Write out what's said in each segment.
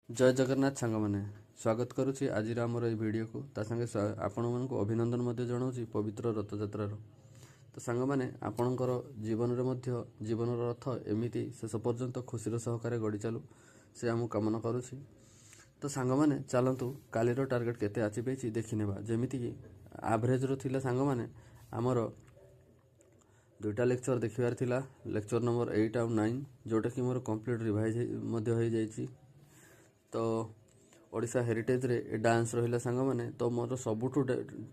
जय जगन्नाथ सांग मैंने स्वागत करुच्ची आज आमर ये वीडियो को ता संगे आपण मानक अभिनंदन जनाऊँ पवित्र रथଯାत्रार। तो सांग मैंने आपणकर जीवन में जीवन रथ एमती शेष पर्यंत खुशीर सहकार गड़ी चलू से आम कामना करुच्ची। तो सांग मैंने चलतु कालीर टार्गेट केते अचिव होती देखने जमीक आवरेज रो सांग मैंने आमर दुईटा लेक्चर देखार थिला लेक्चर नंबर 8 और 9 जोटा कि मोर कंप्लीट रिवाइज हो जाइए। तो ओडिशा हेरिटेज रे ए डांस रहिला सांग माने तो मोर सबुठु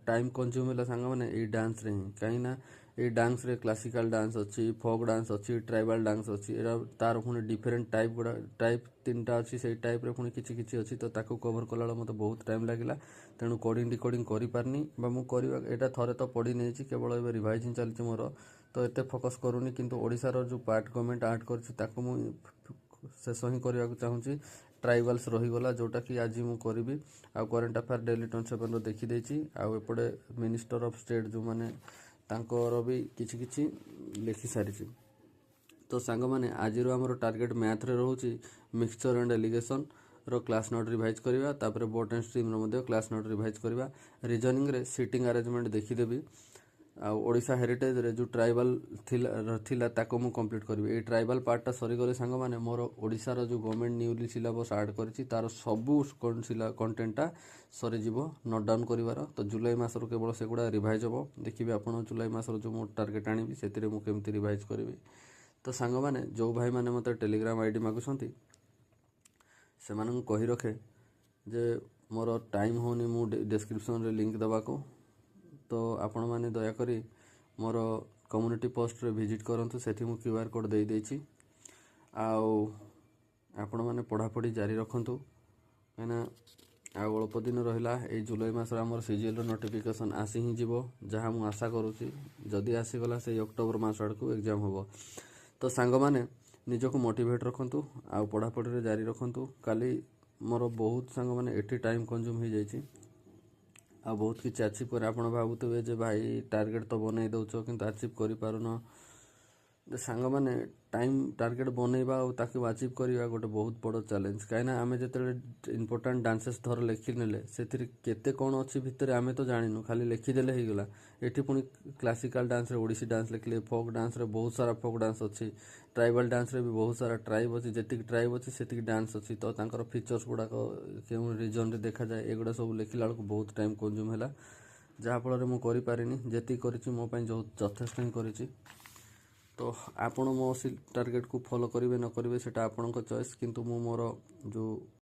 टाइम कंज्यूम होला सांग माने ए डांस रे ही कहीं ना ए डांस रे क्लासिकल डांस अच्छी फोक डांस अच्छी ट्राइबल डांस अच्छी एरा तार पुणी डिफरेंट टाइप गुड़ा टाइप 3टा अच्छी से टाइप रे पुणी किछि किछि अच्छी तो ताको कवर कला मते बहुत टाइम लागिला तेणु कोडिंग डिकोडिंग करि पारनी बा मु करबा एटा थरे तो पढ़ी नेछि केवल एबे रिवाइजिंग चलछि मोर तो एते फोकस करूनी किंतु ओडिसा रो जो पार्ट गवर्नमेंट ऐड करछि ताको मु शेष ही करने चाहूँगी। ट्राइबल्स रहीगला जोटा कि आज मुझे करी आ करेन्ट अफेयर डेली 27 देखीदे आपटे मिनिस्टर ऑफ स्टेट जो मैंने तांकर भी किछि किछि लिखि सारी। तो सांग मैंने आज आमर टार्गेट मैथ रे रोचे मिक्सचर एंड एलिगेशन रो क्लास नोट रिवाइज करवा तापर बोट एंड स्ट्रीम रो क्लास नोट रिवाइज करवा रीजनिंग रे सीटिंग अरेंजमेंट देखीदेवी आ ओडिशा हेरिटेज रे जो ट्राइबल थिला ताको मु कंप्लीट करी ए ट्राइबल पार्टा सरी गले सांग माने मोर ओडिशा रो जो गवर्नमेंट न्यूली सिलेबस ऐड करछि तार सबु कंटेंटा सरी जीवो नोट डाउन करिवार। तो जुलाई मास रो केवल सेगुडा रिवाइज हो देखिबे आपण जुलाई मास रो जो मो टार्गेट आनिबी सेतिरे मु केमति रिवाइज करबी। तो सांग माने जो भाई माने मते टेलीग्राम आईडी मागुछंती से मानन कहि रखे जे मोर टाइम होनी मु डिस्क्रिप्शन रे लिंक दबा को तो आपण माने दयाकरी मोर कम्युनिटी पोस्ट रे विजिट करंतु सेठी मु क्यूआर कोड दे देछि आउ आपण माने पढ़ापढ़ी जारी रखंतु कहना आ अल्प दिन रहिला ए जुलाई मास हमर सीजीएल रो नोटिफिकेशन आसी ही जीवो जहा मु आशा करूची जदी आसी गला से अक्टोबर मास आडकू एग्जाम होबो। तो सांग माने निजको मोटिवेट रखंतु आ पढ़ापढ़ी रे जारी रखंतु काली मोर बहुत सांग माने एठी टाइम कंज्यूम हो जाइछि आ बहुत किसी अचिव कर आप भावुवे जे भाई टार्गेट तो बनई दौच कि अचिव कर सांग मैंने टाइम टार्गेट बनइबा और अचिव करवा गोटे बहुत बड़ चैलेंज कहीं आम जो इंपोर्टाट डांसेस धर लिखिने से केते कौन अच्छी भितर आम तो जानू खाली लिखिदेले हो गला ये पुणी क्लासिकल डांस रे ओडिसी डांस लिखले फोक डांस रे बहुत सारा फोक डांस अच्छी ट्राइबल डांस रे भी बहुत सारा ट्राइब अच्छी जी ट्राइब अच्छी से डांस अच्छी तो तांकर फीचर्स गुड़ाक क्यों रिजन रे देखा जाए एगुड़ा सब लिखला बेलू बहुत टाइम कंज्यूम है जहाँफल मुझे जी कर मो जथेष ही करी। तो आपण मो टार्गेट को फॉलो करेंगे न करेंगे सेटा आपणक चॉइस किंतु मो मोर जो